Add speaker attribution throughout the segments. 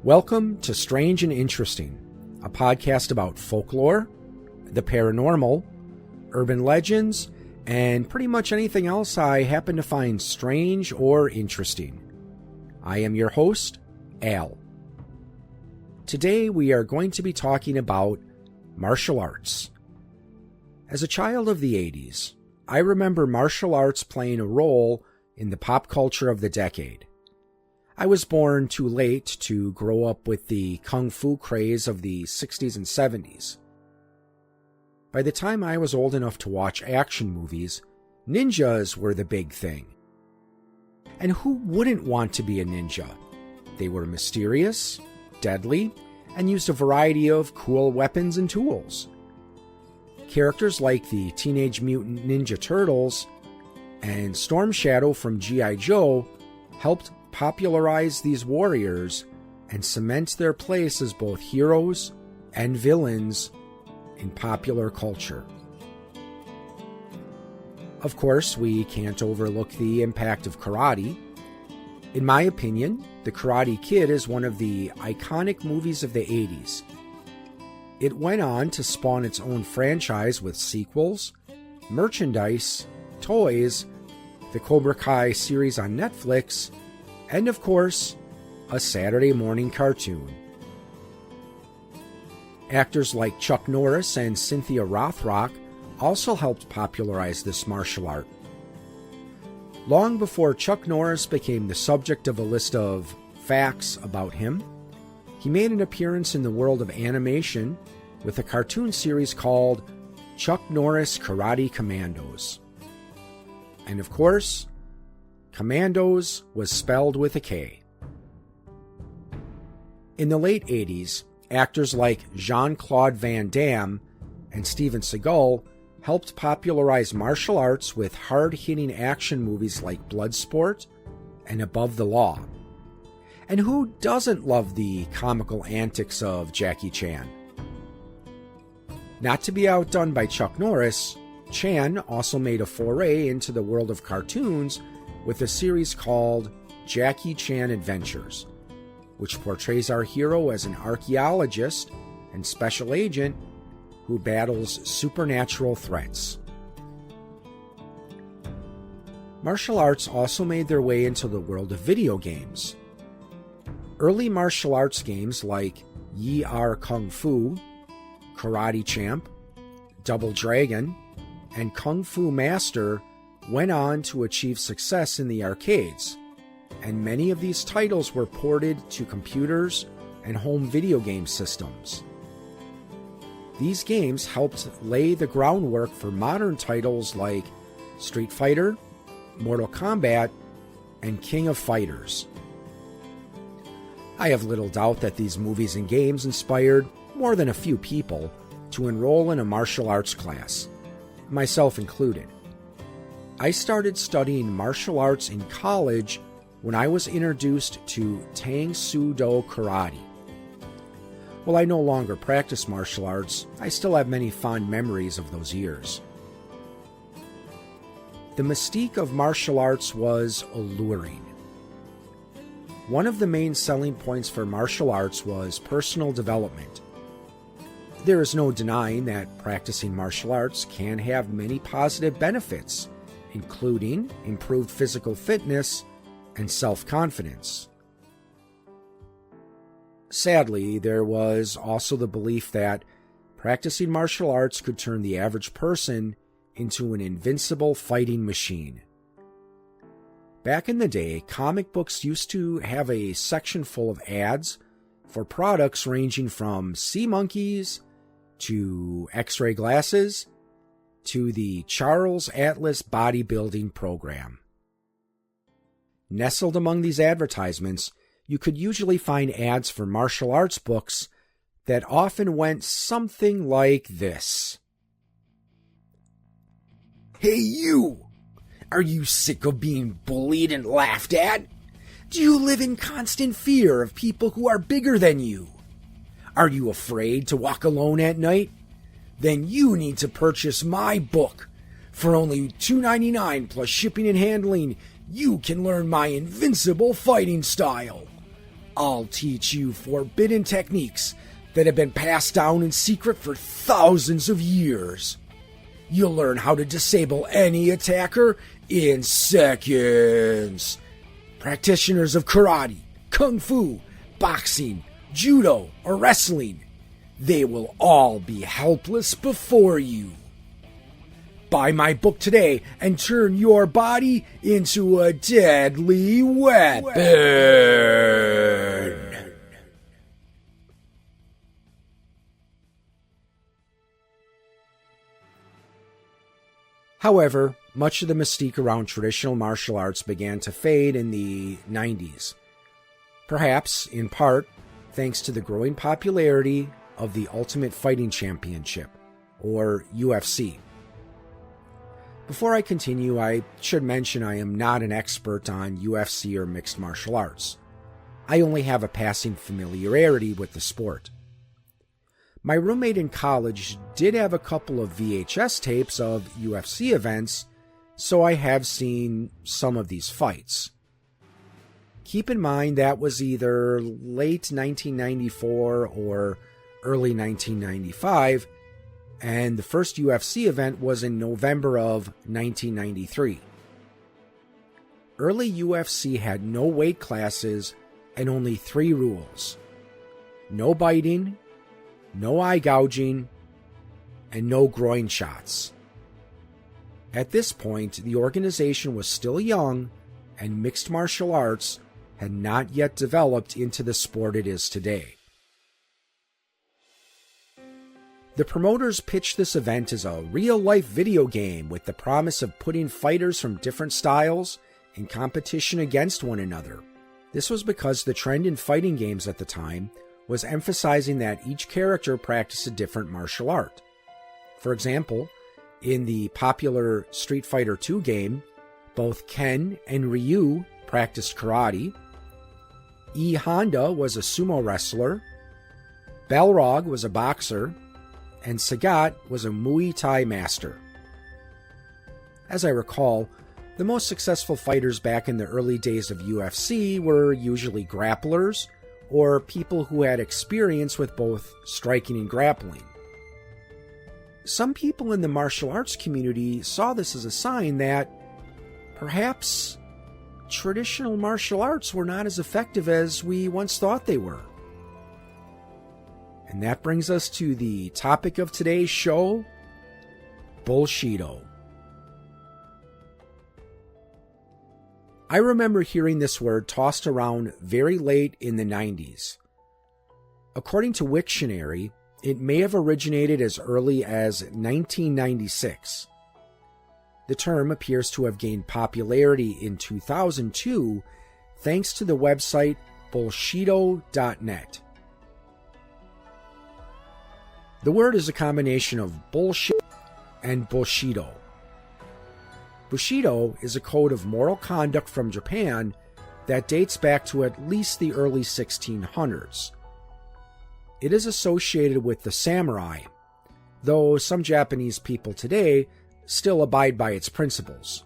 Speaker 1: Welcome to Strange and Interesting, a podcast about folklore, the paranormal, urban legends, and pretty much anything else I happen to find strange or interesting. I am your host, Al. Today we are going to be talking about martial arts. As a child of the 80s, I remember martial arts playing a role in the pop culture of the decade. I was born too late to grow up with the kung fu craze of the 60s and 70s. By the time I was old enough to watch action movies, ninjas were the big thing. And who wouldn't want to be a ninja? They were mysterious, deadly, and used a variety of cool weapons and tools. Characters like the Teenage Mutant Ninja Turtles and Storm Shadow from G.I. Joe helped popularize these warriors and cement their place as both heroes and villains in popular culture. Of course, we can't overlook the impact of karate. In my opinion, The Karate Kid is one of the iconic movies of the 80s. It went on to spawn its own franchise with sequels, merchandise, toys, the Cobra Kai series on Netflix, and of course, a Saturday morning cartoon. Actors like Chuck Norris and Cynthia Rothrock also helped popularize this martial art. Long before Chuck Norris became the subject of a list of facts about him, he made an appearance in the world of animation with a cartoon series called Chuck Norris Karate Commandos. And of course, Commandos was spelled with a K. In the late 80s, actors like Jean-Claude Van Damme and Steven Seagal helped popularize martial arts with hard-hitting action movies like Bloodsport and Above the Law. And who doesn't love the comical antics of Jackie Chan? Not to be outdone by Chuck Norris, Chan also made a foray into the world of cartoons with a series called Jackie Chan Adventures, which portrays our hero as an archaeologist and special agent who battles supernatural threats. Martial arts also made their way into the world of video games. Early martial arts games like Yi Ar Kung Fu, Karate Champ, Double Dragon, and Kung Fu Master went on to achieve success in the arcades, and many of these titles were ported to computers and home video game systems. These games helped lay the groundwork for modern titles like Street Fighter, Mortal Kombat, and King of Fighters. I have little doubt that these movies and games inspired more than a few people to enroll in a martial arts class, myself included. I started studying martial arts in college when I was introduced to Tang Soo Do Karate. While I no longer practice martial arts, I still have many fond memories of those years. The mystique of martial arts was alluring. One of the main selling points for martial arts was personal development. There is no denying that practicing martial arts can have many positive benefits, including improved physical fitness and self-confidence. Sadly, there was also the belief that practicing martial arts could turn the average person into an invincible fighting machine. Back in the day, comic books used to have a section full of ads for products ranging from sea monkeys to X-ray glasses to the Charles Atlas bodybuilding program. Nestled among these advertisements, you could usually find ads for martial arts books that often went something like this. Hey you! Are you sick of being bullied and laughed at? Do you live in constant fear of people who are bigger than you? Are you afraid to walk alone at night? Then you need to purchase my book. For only $2.99 plus shipping and handling, you can learn my invincible fighting style. I'll teach you forbidden techniques that have been passed down in secret for thousands of years. You'll learn how to disable any attacker in seconds. Practitioners of karate, kung fu, boxing, judo, or wrestling, they will all be helpless before you. Buy my book today and turn your body into a deadly weapon. However, much of the mystique around traditional martial arts began to fade in the 90s. Perhaps, in part, thanks to the growing popularity of the Ultimate Fighting Championship, or UFC. Before I continue, I should mention I am not an expert on UFC or mixed martial arts. I only have a passing familiarity with the sport. My roommate in college did have a couple of VHS tapes of UFC events, so I have seen some of these fights. Keep in mind that was either late 1994 or early 1995, and the first UFC event was in November of 1993. Early UFC had no weight classes and only 3 rules: no biting, no eye gouging, and no groin shots. At this point, the organization was still young, and mixed martial arts had not yet developed into the sport it is today. The promoters pitched this event as a real-life video game with the promise of putting fighters from different styles in competition against one another. This was because the trend in fighting games at the time was emphasizing that each character practiced a different martial art. For example, in the popular Street Fighter II game, both Ken and Ryu practiced karate, E. Honda was a sumo wrestler, Balrog was a boxer, and Sagat was a Muay Thai master. As I recall, the most successful fighters back in the early days of UFC were usually grapplers, or people who had experience with both striking and grappling. Some people in the martial arts community saw this as a sign that perhaps traditional martial arts were not as effective as we once thought they were. And that brings us to the topic of today's show, Bullshido. I remember hearing this word tossed around very late in the 90s. According to Wiktionary, it may have originated as early as 1996. The term appears to have gained popularity in 2002 thanks to the website bullshido.net. The word is a combination of bullshit and bushido. Bushido is a code of moral conduct from Japan that dates back to at least the early 1600s. It is associated with the samurai, though some Japanese people today still abide by its principles.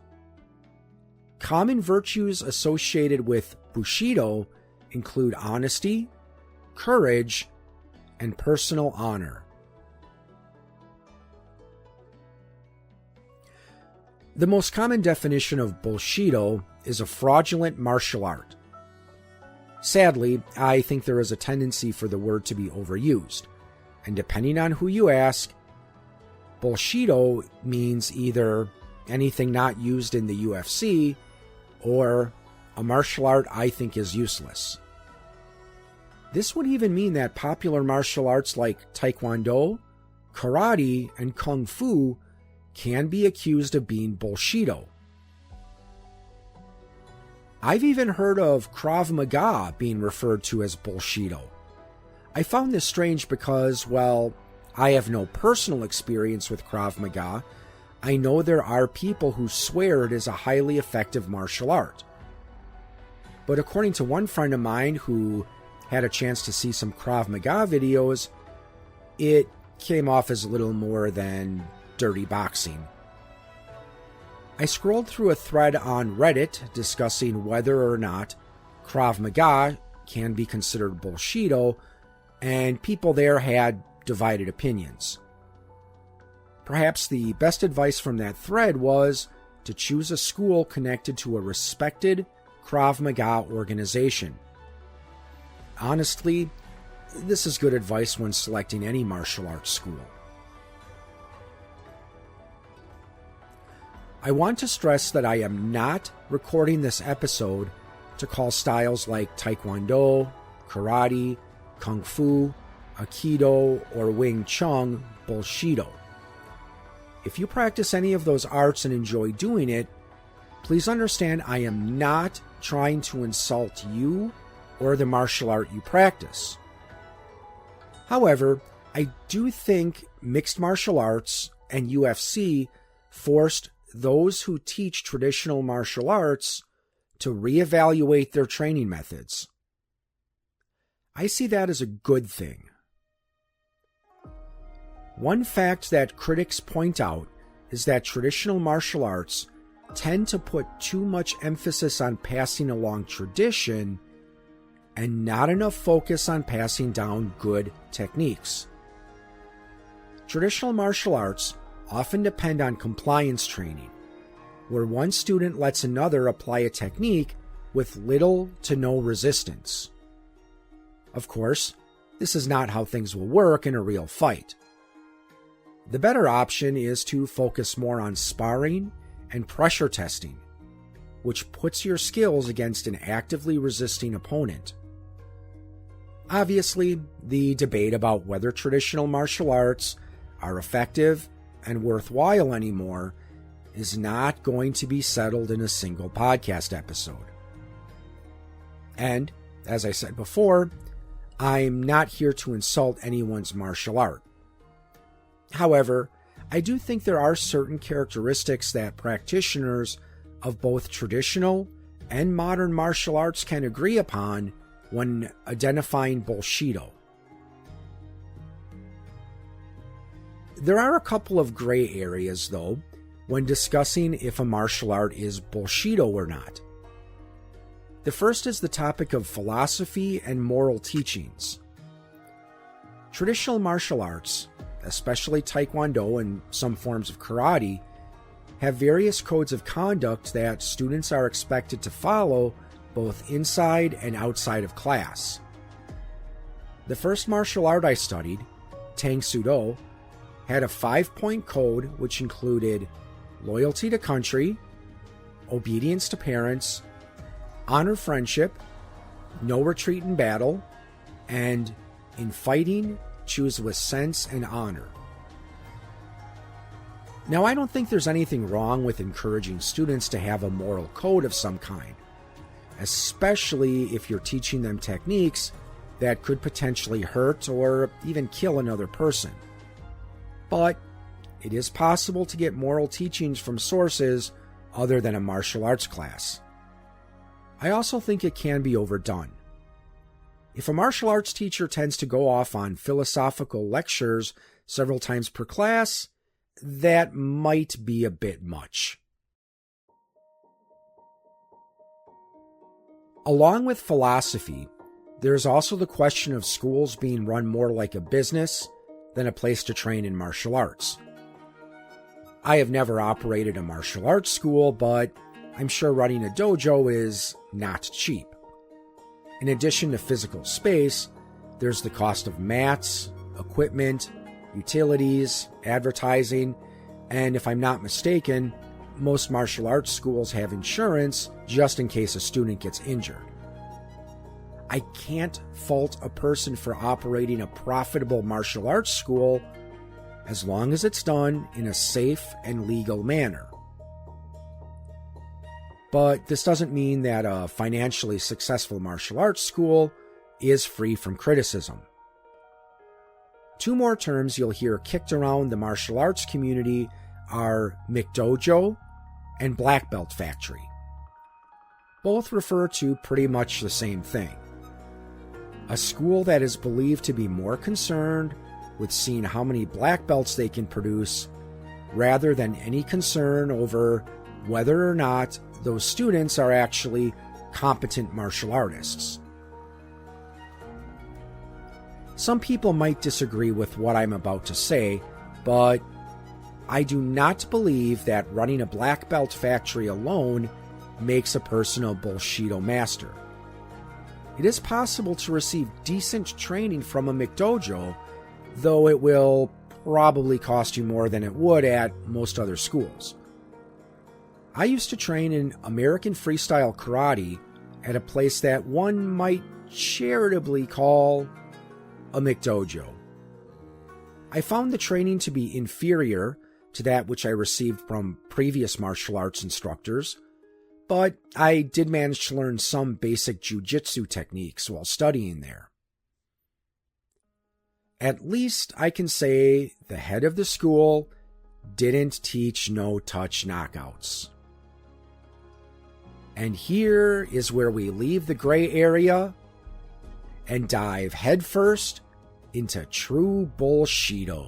Speaker 1: Common virtues associated with Bushido include honesty, courage, and personal honor. The most common definition of Bullshido is a fraudulent martial art. Sadly, I think there is a tendency for the word to be overused, and depending on who you ask, Bullshido means either anything not used in the UFC or a martial art I think is useless. This would even mean that popular martial arts like Taekwondo, karate, and Kung Fu can be accused of being Bullshido. I've even heard of Krav Maga being referred to as Bullshido. I found this strange because, well, I have no personal experience with Krav Maga. I know there are people who swear it is a highly effective martial art. But according to one friend of mine who had a chance to see some Krav Maga videos, it came off as a little more than dirty boxing. I scrolled through a thread on Reddit discussing whether or not Krav Maga can be considered Bullshido, and people there had divided opinions. Perhaps the best advice from that thread was to choose a school connected to a respected Krav Maga organization. Honestly, this is good advice when selecting any martial arts school. I want to stress that I am not recording this episode to call styles like Taekwondo, Karate, Kung Fu, Aikido, or Wing Chun Bullshido. If you practice any of those arts and enjoy doing it, please understand I am not trying to insult you or the martial art you practice. However, I do think mixed martial arts and UFC forced those who teach traditional martial arts to reevaluate their training methods. I see that as a good thing. One fact that critics point out is that traditional martial arts tend to put too much emphasis on passing along tradition and not enough focus on passing down good techniques. Traditional martial arts often depend on compliance training, where one student lets another apply a technique with little to no resistance. Of course, this is not how things will work in a real fight. The better option is to focus more on sparring and pressure testing, which puts your skills against an actively resisting opponent. Obviously, the debate about whether traditional martial arts are effective and worthwhile anymore is not going to be settled in a single podcast episode. And, as I said before, I'm not here to insult anyone's martial art. However, I do think there are certain characteristics that practitioners of both traditional and modern martial arts can agree upon when identifying Bullshido. There are a couple of gray areas, though, when discussing if a martial art is Bullshido or not. The first is the topic of philosophy and moral teachings. Traditional martial arts, especially Taekwondo and some forms of karate, have various codes of conduct that students are expected to follow both inside and outside of class. The first martial art I studied, Tang Soo Do, had a 5-point code which included loyalty to country, obedience to parents, honor friendship, no retreat in battle, and in fighting, choose with sense and honor. Now, I don't think there's anything wrong with encouraging students to have a moral code of some kind, especially if you're teaching them techniques that could potentially hurt or even kill another person. But it is possible to get moral teachings from sources other than a martial arts class. I also think it can be overdone. If a martial arts teacher tends to go off on philosophical lectures several times per class, that might be a bit much. Along with philosophy, there's also the question of schools being run more like a business than a place to train in martial arts. I have never operated a martial arts school, but I'm sure running a dojo is not cheap. In addition to physical space, there's the cost of mats, equipment, utilities, advertising, and if I'm not mistaken, most martial arts schools have insurance just in case a student gets injured. I can't fault a person for operating a profitable martial arts school as long as it's done in a safe and legal manner. But this doesn't mean that a financially successful martial arts school is free from criticism. Two more terms you'll hear kicked around the martial arts community are McDojo and Black Belt Factory. Both refer to pretty much the same thing. A school that is believed to be more concerned with seeing how many black belts they can produce rather than any concern over whether or not those students are actually competent martial artists. Some people might disagree with what I'm about to say, but I do not believe that running a black belt factory alone makes a person a Bullshido master. It is possible to receive decent training from a McDojo, though it will probably cost you more than it would at most other schools. I used to train in American freestyle karate at a place that one might charitably call a McDojo. I found the training to be inferior to that which I received from previous martial arts instructors, but I did manage to learn some basic jiu-jitsu techniques while studying there. At least I can say the head of the school didn't teach no-touch knockouts. And here is where we leave the gray area and dive headfirst into true Bullshido.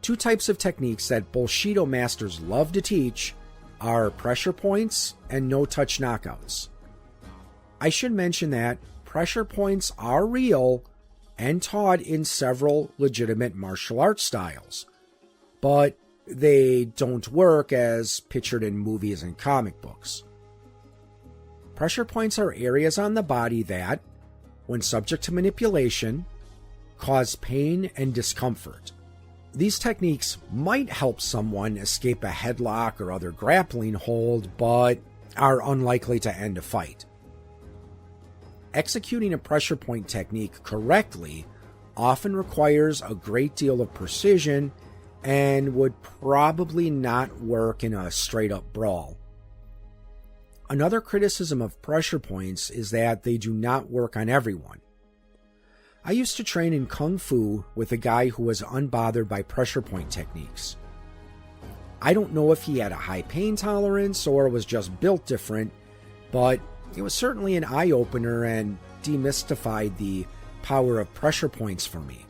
Speaker 1: Two types of techniques that Bullshido masters love to teach are pressure points and no-touch knockouts. I should mention that pressure points are real and taught in several legitimate martial arts styles, but they don't work as pictured in movies and comic books. Pressure points are areas on the body that, when subject to manipulation, cause pain and discomfort. These techniques might help someone escape a headlock or other grappling hold, but are unlikely to end a fight. Executing a pressure point technique correctly often requires a great deal of precision and would probably not work in a straight-up brawl. Another criticism of pressure points is that they do not work on everyone. I used to train in Kung Fu with a guy who was unbothered by pressure point techniques. I don't know if he had a high pain tolerance or was just built different, but it was certainly an eye-opener and demystified the power of pressure points for me.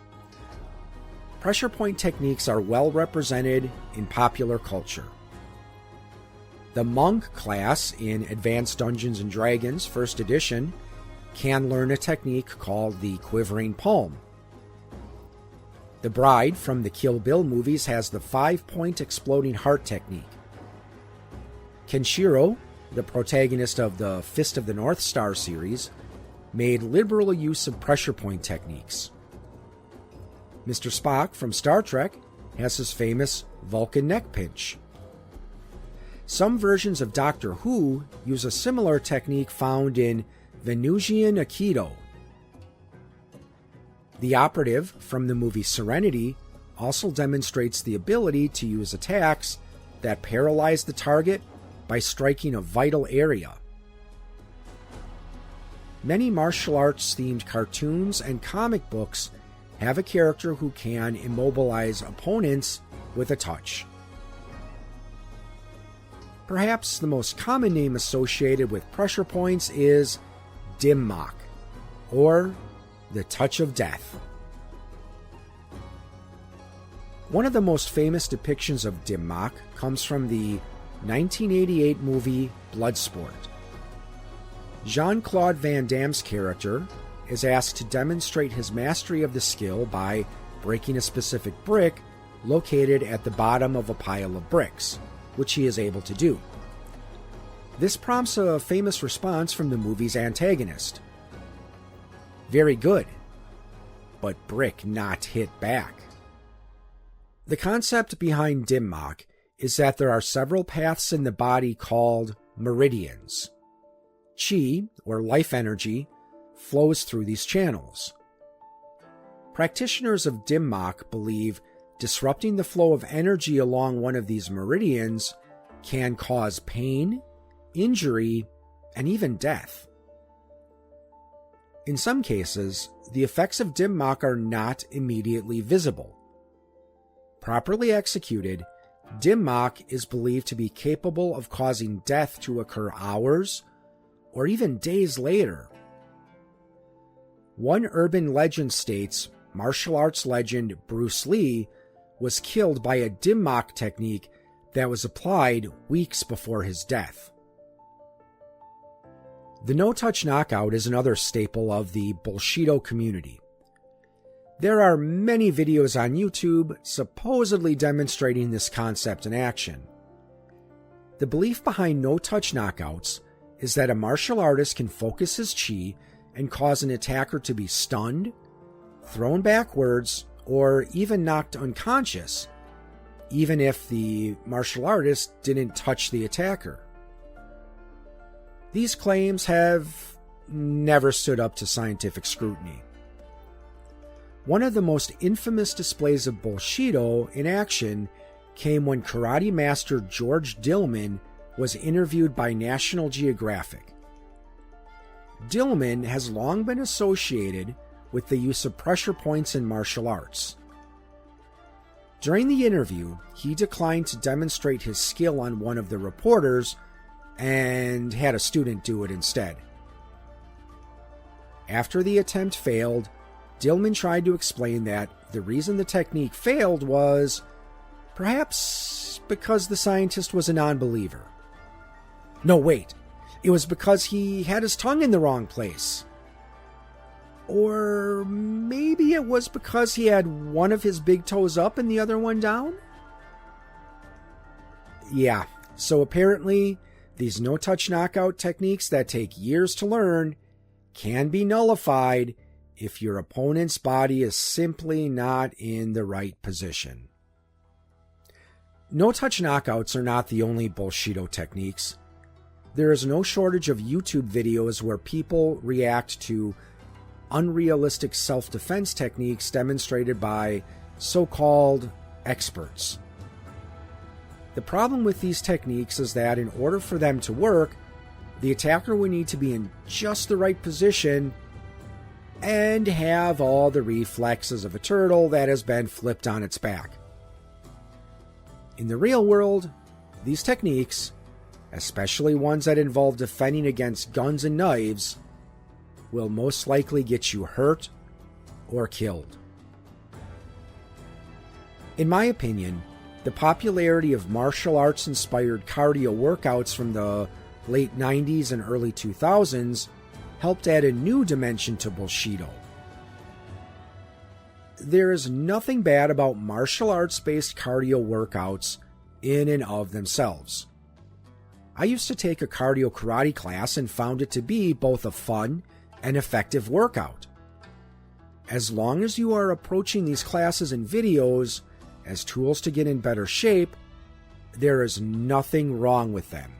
Speaker 1: Pressure point techniques are well represented in popular culture. The monk class in Advanced Dungeons & Dragons 1st edition can learn a technique called the quivering palm. The bride from the Kill Bill movies has the 5-point exploding heart technique. Kenshiro, the protagonist of the Fist of the North Star series, made liberal use of pressure point techniques. Mr. Spock from Star Trek has his famous Vulcan neck pinch. Some versions of Doctor Who use a similar technique found in Venusian Aikido. The operative from the movie Serenity also demonstrates the ability to use attacks that paralyze the target by striking a vital area. Many martial arts-themed cartoons and comic books have a character who can immobilize opponents with a touch. Perhaps the most common name associated with pressure points is Dim-mak, or the Touch of Death. One of the most famous depictions of Dim-mak comes from the 1988 movie Bloodsport. Jean-Claude Van Damme's character is asked to demonstrate his mastery of the skill by breaking a specific brick located at the bottom of a pile of bricks, which he is able to do. This prompts a famous response from the movie's antagonist. Very good, but brick not hit back. The concept behind Dim-mak is that there are several paths in the body called meridians. Qi, or life energy, flows through these channels. Practitioners of Dim-mak believe disrupting the flow of energy along one of these meridians can cause pain, injury, and even death. In some cases, the effects of Dim-mak are not immediately visible. Properly executed, Dim-mak is believed to be capable of causing death to occur hours or even days later. One urban legend states martial arts legend Bruce Lee was killed by a Dim-mak technique that was applied weeks before his death. The no-touch knockout is another staple of the Bullshido community. There are many videos on YouTube supposedly demonstrating this concept in action. The belief behind no-touch knockouts is that a martial artist can focus his chi and cause an attacker to be stunned, thrown backwards, or even knocked unconscious, even if the martial artist didn't touch the attacker. These claims have never stood up to scientific scrutiny. One of the most infamous displays of Bullshido in action came when karate master George Dillman was interviewed by National Geographic. Dillman has long been associated with the use of pressure points in martial arts. During the interview, he declined to demonstrate his skill on one of the reporters and had a student do it instead. After the attempt failed, Dillman tried to explain that the reason the technique failed was perhaps because the scientist was a non-believer. No, wait. It was because he had his tongue in the wrong place. Or maybe it was because he had one of his big toes up and the other one down? Yeah, so apparently these no-touch knockout techniques that take years to learn can be nullified if your opponent's body is simply not in the right position. No-touch knockouts are not the only Bullshido techniques. There is no shortage of YouTube videos where people react to unrealistic self-defense techniques demonstrated by so-called experts. The problem with these techniques is that in order for them to work, the attacker would need to be in just the right position and have all the reflexes of a turtle that has been flipped on its back. In the real world, these techniques, especially ones that involve defending against guns and knives, will most likely get you hurt or killed. In my opinion, the popularity of martial arts-inspired cardio workouts from the late 90s and early 2000s helped add a new dimension to Bullshido. There is nothing bad about martial arts-based cardio workouts in and of themselves. I used to take a cardio karate class and found it to be both a fun and effective workout. As long as you are approaching these classes and videos as tools to get in better shape, there is nothing wrong with them.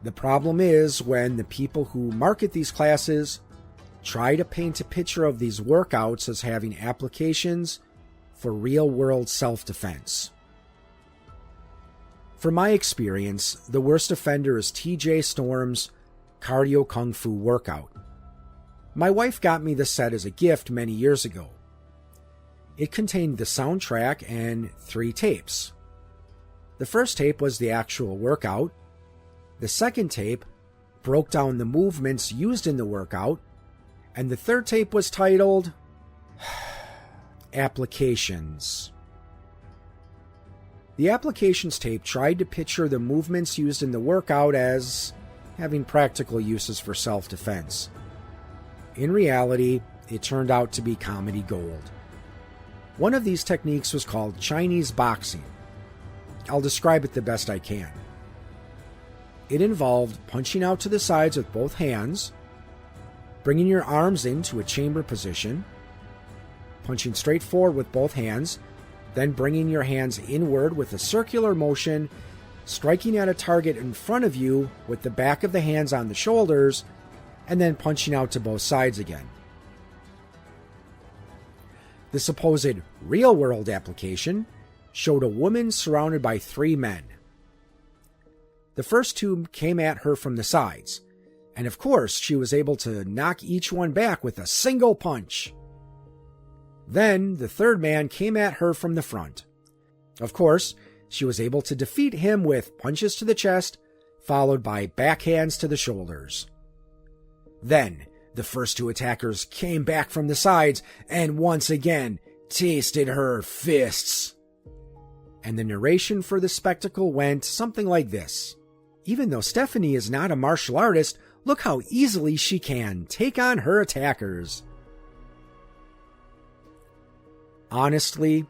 Speaker 1: The problem is when the people who market these classes try to paint a picture of these workouts as having applications for real-world self-defense. From my experience, the worst offender is TJ Storm's Cardio Kung Fu workout. My wife got me the set as a gift many years ago. It contained the soundtrack and 3 tapes. The first tape was the actual workout. The second tape broke down the movements used in the workout. And the third tape was titled Applications. The applications tape tried to picture the movements used in the workout as having practical uses for self-defense. In reality, it turned out to be comedy gold. One of these techniques was called Chinese boxing. I'll describe it the best I can. It involved punching out to the sides with both hands, bringing your arms into a chamber position, punching straight forward with both hands, then bringing your hands inward with a circular motion, striking at a target in front of you with the back of the hands on the shoulders, and then punching out to both sides again. The supposed real-world application showed a woman surrounded by 3 men. The first 2 came at her from the sides, and of course she was able to knock each one back with a single punch. Then the third man came at her from the front. Of course, she was able to defeat him with punches to the chest, followed by backhands to the shoulders. Then the first 2 attackers came back from the sides and once again tasted her fists. And the narration for the spectacle went something like this. Even though Stephanie is not a martial artist, look how easily she can take on her attackers. Honestly,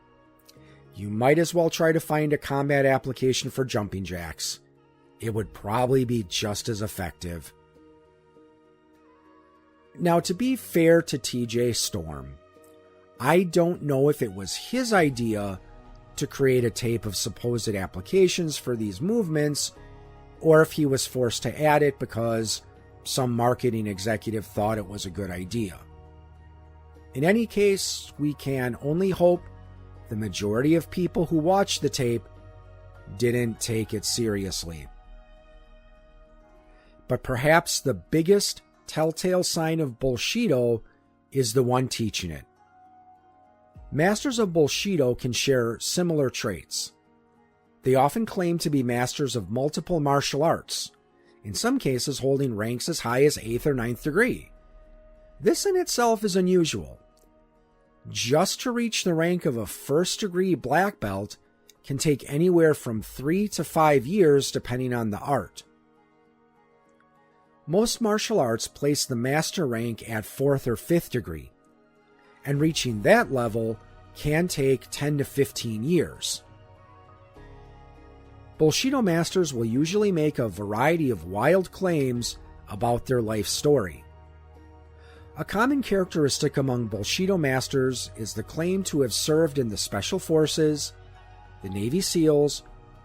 Speaker 1: you might as well try to find a combat application for jumping jacks. It would probably be just as effective. Now, to be fair to TJ Storm, I don't know if it was his idea to create a tape of supposed applications for these movements, or if he was forced to add it because some marketing executive thought it was a good idea. In any case, we can only hope the majority of people who watched the tape didn't take it seriously. But perhaps the biggest telltale sign of Bullshido is the one teaching it. Masters of Bullshido can share similar traits. They often claim to be masters of multiple martial arts, in some cases holding ranks as high as 8th or 9th degree. This in itself is unusual. Just to reach the rank of a 1st degree black belt can take anywhere from 3 to 5 years depending on the art. Most martial arts place the master rank at 4th or 5th degree, and reaching that level can take 10 to 15 years. Bullshido masters will usually make a variety of wild claims about their life story. A common characteristic among Bullshido masters is the claim to have served in the Special Forces, the Navy SEALs,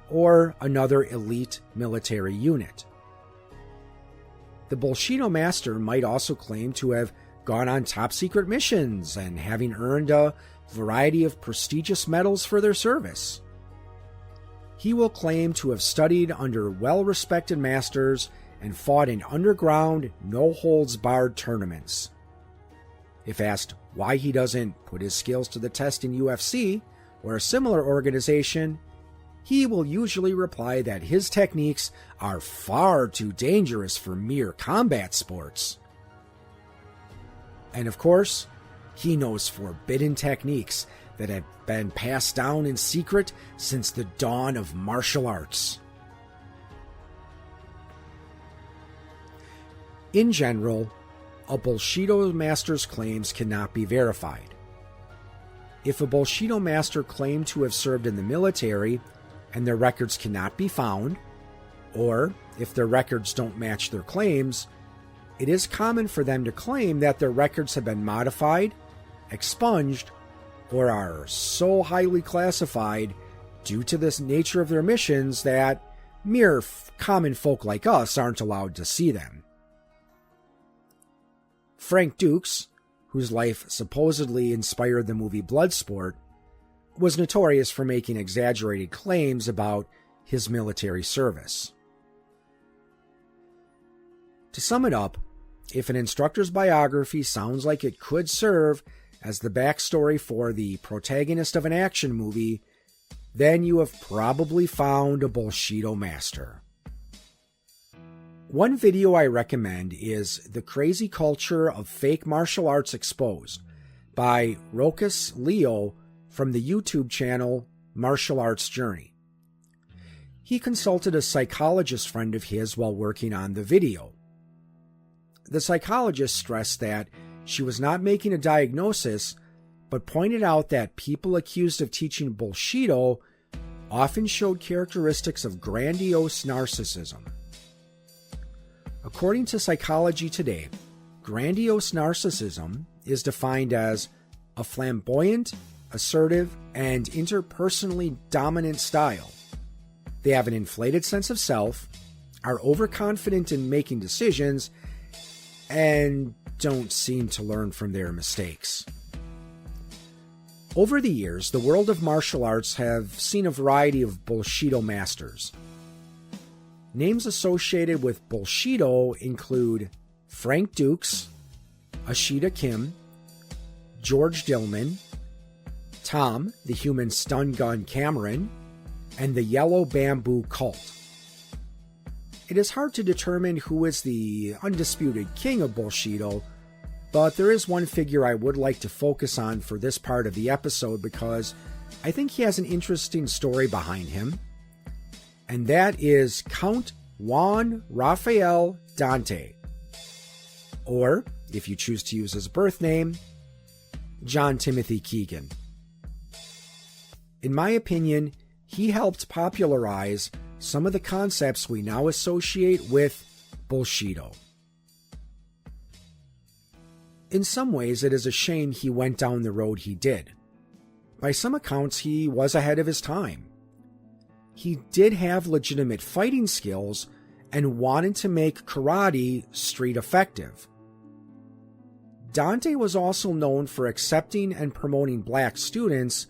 Speaker 1: or another elite military unit. The Bullshido master might also claim to have gone on top-secret missions and having earned a variety of prestigious medals for their service. He will claim to have studied under well-respected masters and fought in underground, no-holds-barred tournaments. If asked why he doesn't put his skills to the test in UFC or a similar organization, he will usually reply that his techniques are far too dangerous for mere combat sports. And of course, he knows forbidden techniques that have been passed down in secret since the dawn of martial arts. In general, a Bullshido master's claims cannot be verified. If a Bullshido master claimed to have served in the military and their records cannot be found, or if their records don't match their claims, it is common for them to claim that their records have been modified, expunged, or are so highly classified due to the nature of their missions that mere common folk like us aren't allowed to see them. Frank Dukes, whose life supposedly inspired the movie Bloodsport, was notorious for making exaggerated claims about his military service. To sum it up, if an instructor's biography sounds like it could serve as the backstory for the protagonist of an action movie, then you have probably found a Bullshido master. One video I recommend is The Crazy Culture of Fake Martial Arts Exposed by Rokas Leo from the YouTube channel Martial Arts Journey. He consulted a psychologist friend of his while working on the video. The psychologist stressed that she was not making a diagnosis, but pointed out that people accused of teaching Bullshido often showed characteristics of grandiose narcissism. According to Psychology Today, grandiose narcissism is defined as a flamboyant, assertive, and interpersonally dominant style. They have an inflated sense of self, are overconfident in making decisions, and don't seem to learn from their mistakes. Over the years, the world of martial arts have seen a variety of Bullshido masters. Names associated with Bullshido include Frank Dukes, Ashita Kim, George Dillman, Tom, the human stun gun Cameron, and the Yellow Bamboo Cult. It is hard to determine who is the undisputed king of Bullshido, but there is one figure I would like to focus on for this part of the episode because I think he has an interesting story behind him, and that is Count Juan Raphael Dante, or, if you choose to use his birth name, John Timothy Keegan. In my opinion, he helped popularize some of the concepts we now associate with Bullshido. In some ways, it is a shame he went down the road he did. By some accounts, he was ahead of his time. He did have legitimate fighting skills and wanted to make karate street effective. Dante was also known for accepting and promoting black students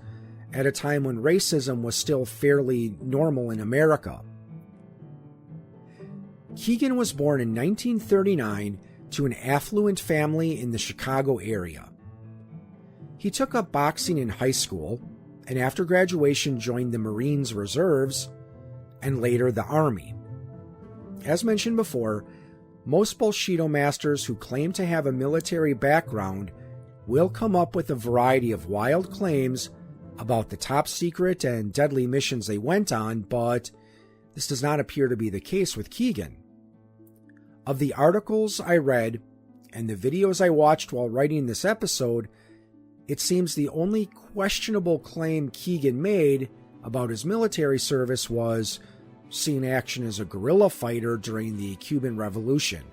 Speaker 1: at a time when racism was still fairly normal in America. Keegan was born in 1939 to an affluent family in the Chicago area. He took up boxing in high school and after graduation joined the Marines Reserves and later the Army. As mentioned before, most Bullshido masters who claim to have a military background will come up with a variety of wild claims about the top secret and deadly missions they went on, but this does not appear to be the case with Keegan. Of the articles I read and the videos I watched while writing this episode, it seems the only questionable claim Keegan made about his military service was seeing action as a guerrilla fighter during the Cuban Revolution.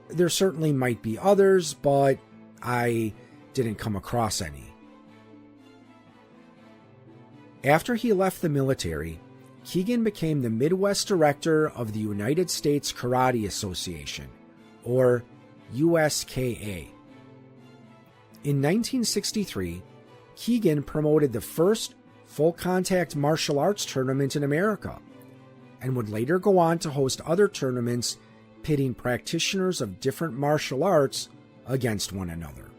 Speaker 1: There certainly might be others, but I didn't come across any. After he left the military, Keegan became the Midwest director of the United States Karate Association, or USKA. In 1963, Keegan promoted the first full-contact martial arts tournament in America, and would later go on to host other tournaments pitting practitioners of different martial arts against one another.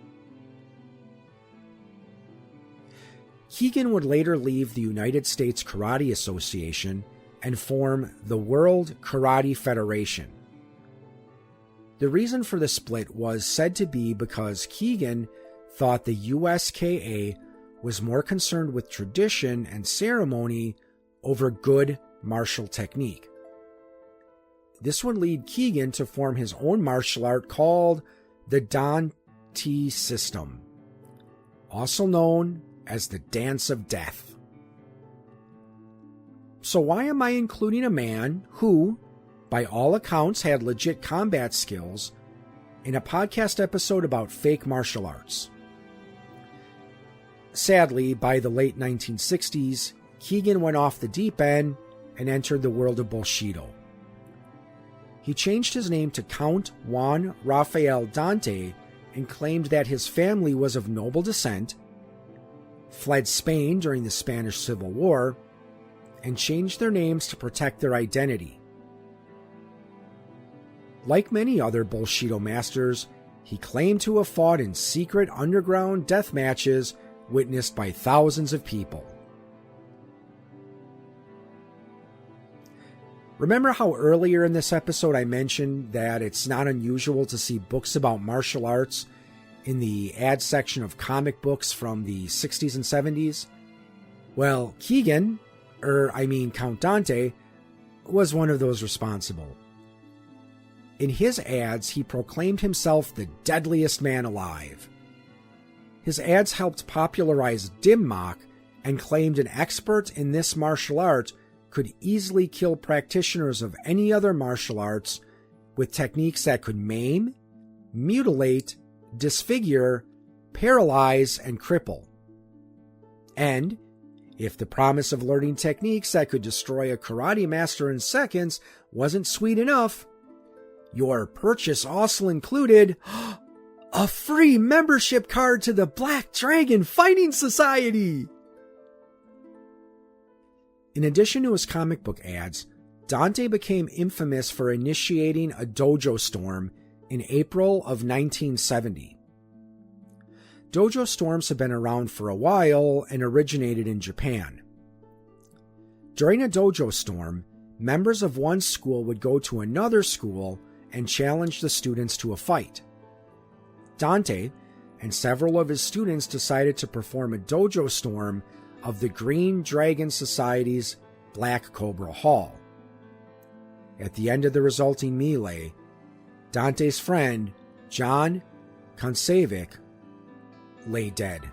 Speaker 1: Keegan would later leave the United States Karate Association and form the World Karate Federation. The reason for the split was said to be because Keegan thought the USKA was more concerned with tradition and ceremony over good martial technique. This would lead Keegan to form his own martial art called the Dante system, also known as the Dance of Death. So why am I including a man who, by all accounts, had legit combat skills in a podcast episode about fake martial arts? Sadly, by the late 1960s, Keegan went off the deep end and entered the world of Bullshido. He changed his name to Count Juan Raphael Dante and claimed that his family was of noble descent, fled Spain during the Spanish Civil War, and changed their names to protect their identity. Like many other Bullshido masters, he claimed to have fought in secret underground death matches witnessed by thousands of people. Remember how earlier in this episode I mentioned that it's not unusual to see books about martial arts in the ad section of comic books from the 60s and 70s? Well, Keegan, Count Dante, was one of those responsible. In his ads, he proclaimed himself the deadliest man alive. His ads helped popularize Dim Mak and claimed an expert in this martial art could easily kill practitioners of any other martial arts with techniques that could maim, mutilate, disfigure, paralyze, and cripple. And if the promise of learning techniques that could destroy a karate master in seconds wasn't sweet enough, your purchase also included a free membership card to the Black Dragon Fighting Society. In addition to his comic book ads, Dante became infamous for initiating a dojo storm in April of 1970. Dojo storms have been around for a while and originated in Japan. During a dojo storm, members of one school would go to another school and challenge the students to a fight. Dante and several of his students decided to perform a dojo storm of the Green Dragon Society's Black Cobra Hall. At the end of the resulting melee, Dante's friend, John Koncevic, lay dead.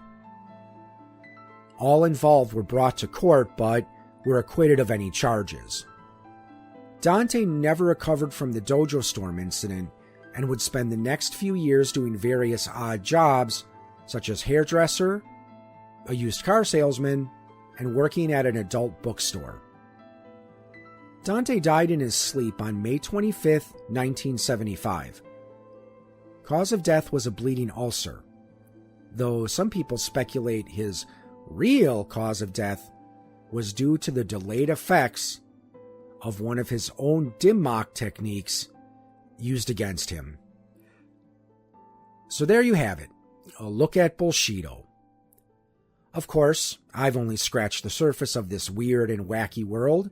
Speaker 1: All involved were brought to court, but were acquitted of any charges. Dante never recovered from the dojo storm incident and would spend the next few years doing various odd jobs, such as hairdresser, a used car salesman, and working at an adult bookstore. Dante died in his sleep on May 25, 1975. Cause of death was a bleeding ulcer, though some people speculate his real cause of death was due to the delayed effects of one of his own dim-mak techniques used against him. So there you have it, a look at Bullshido. Of course, I've only scratched the surface of this weird and wacky world.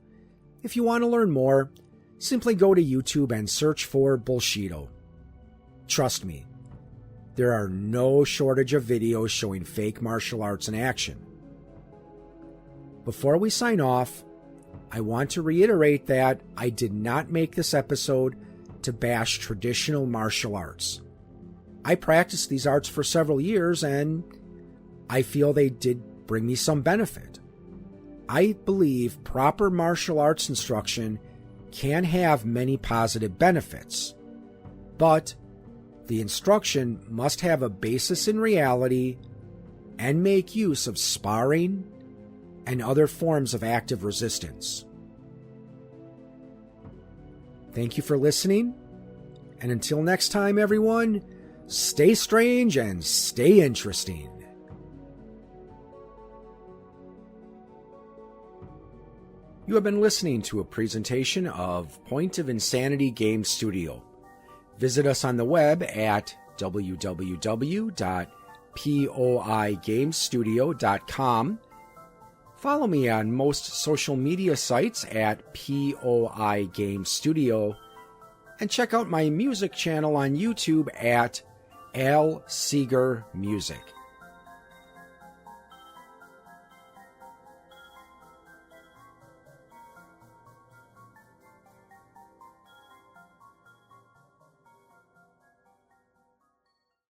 Speaker 1: If you want to learn more, simply go to YouTube and search for Bullshido. Trust me, there are no shortage of videos showing fake martial arts in action. Before we sign off, I want to reiterate that I did not make this episode to bash traditional martial arts. I practiced these arts for several years and I feel they did bring me some benefit. I believe proper martial arts instruction can have many positive benefits, but the instruction must have a basis in reality and make use of sparring and other forms of active resistance. Thank you for listening, and until next time, everyone, stay strange and stay interesting. You have been listening to a presentation of Point of Insanity Game Studio. Visit us on the web at www.poigamestudio.com. Follow me on most social media sites at POI Game Studio, and check out my music channel on YouTube at Al Seeger Music.